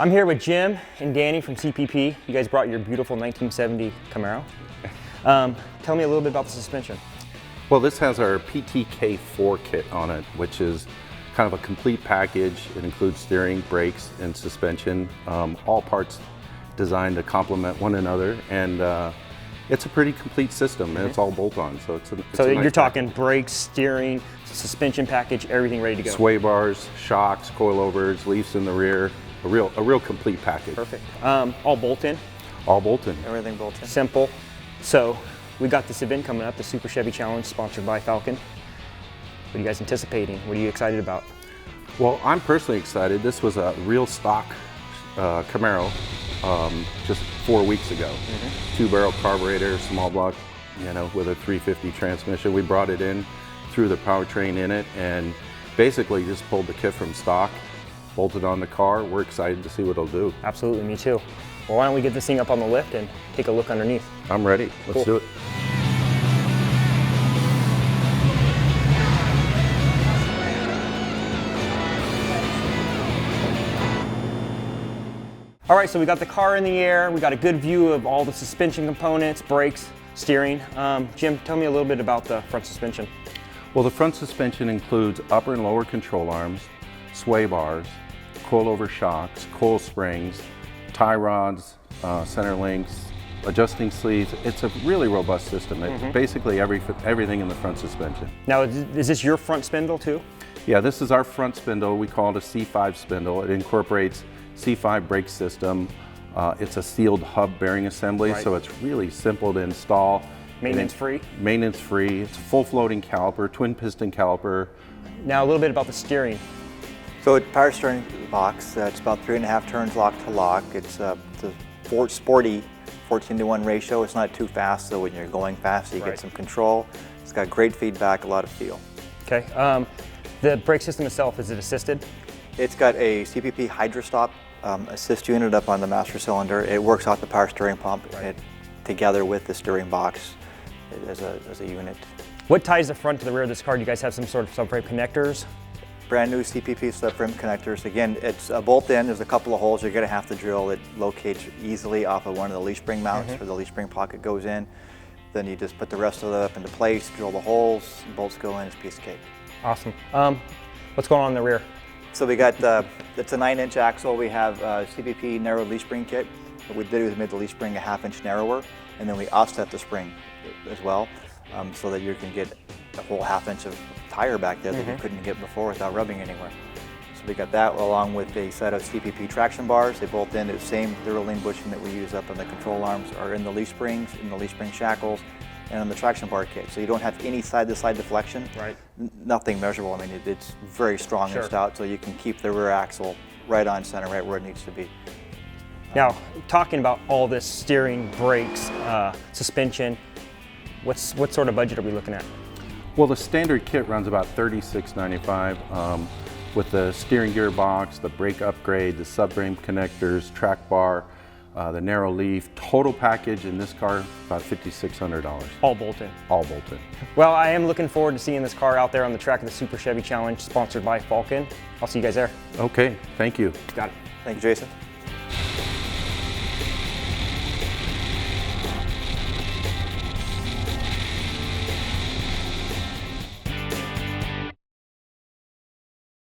I'm here with Jim and Danny from CPP. You guys brought your beautiful 1970 Camaro. Tell me a little bit about the suspension. Well, this has our PTK4 kit on it, which is kind of a complete package. It includes steering, brakes, and suspension, all parts designed to complement one another. And it's a pretty complete system, and it's all bolt-on. So You're talking brakes, steering, suspension package, everything ready to go. Sway bars, shocks, coilovers, leafs in the rear, a real complete package. Perfect. All bolt-in? All bolt-in. Everything bolt-in. Simple. So we got this event coming up, the Super Chevy Challenge, sponsored by Falcon. What are you guys anticipating? What are you excited about? Well, I'm personally excited. This was a real stock Camaro just 4 weeks ago. Two-barrel carburetor, small block, with a 350 transmission. We brought it in, threw the powertrain in it, and basically just pulled the kit from stock, bolted on the car. We're excited to see what it'll do. Absolutely, me too. Well, why don't we get this thing up on the lift and take a look underneath? I'm ready. Let's do it. All right, so we got the car in the air. We got a good view of all the suspension components, brakes, steering. Jim, tell me a little bit about the front suspension. Well, the front suspension includes upper and lower control arms, sway bars, coilover shocks, coil springs, tie rods, center links, adjusting sleeves. It's a really robust system. It's basically everything in the front suspension. Now, is this your front spindle too? Yeah, this is our front spindle. We call it a C5 spindle. It incorporates C5 brake system. It's a sealed hub bearing assembly, so it's really simple to install. Maintenance free? Maintenance free. It's a full floating caliper, twin piston caliper. Now a little bit about the steering. So it's power steering box. It's about 3.5 turns lock to lock. It's the sporty 14:1 ratio. It's not too fast, so when you're going fast, you get some control. It's got great feedback, a lot of feel. Okay. The brake system itself, is it assisted? It's got a CPP Hydrostop assist unit up on the master cylinder. It works off the power steering pump together with the steering box as a unit. What ties the front to the rear of this car? Do you guys have some sort of subframe connectors? Brand new CPP subframe connectors. Again, it's a bolt-in. There's a couple of holes you're going to have to drill. It locates easily off of one of the leaf spring mounts where the leaf spring pocket goes in. Then you just put the rest of it up into place, drill the holes, bolts go in, it's a piece of cake. Awesome. What's going on in the rear? So we got, it's a 9-inch axle. We have CPP narrow leaf spring kit. What we did was made the leaf spring a 1/2 inch narrower, and then we offset the spring as well, so that you can get a whole 1/2 inch of tire back there that you couldn't get before without rubbing anywhere. So we got that along with a set of CPP traction bars. They bolt into the same Duralane bushing that we use up on the control arms, or in the leaf springs, in the leaf spring shackles, and on the traction bar kit. So you don't have any side-to-side deflection. Right. Nothing measurable. I mean, it's very strong and stout, so you can keep the rear axle right on center, right where it needs to be. Now, talking about all this steering, brakes, suspension, what sort of budget are we looking at? Well, the standard kit runs about $36.95 with the steering gear box, the brake upgrade, the subframe connectors, track bar, the narrow leaf. Total package in this car, about $5,600. All bolt-in. All bolt-in. Well, I am looking forward to seeing this car out there on the track of the Super Chevy Challenge, sponsored by Falcon. I'll see you guys there. Okay, thank you. Got it. Thank you, Jason.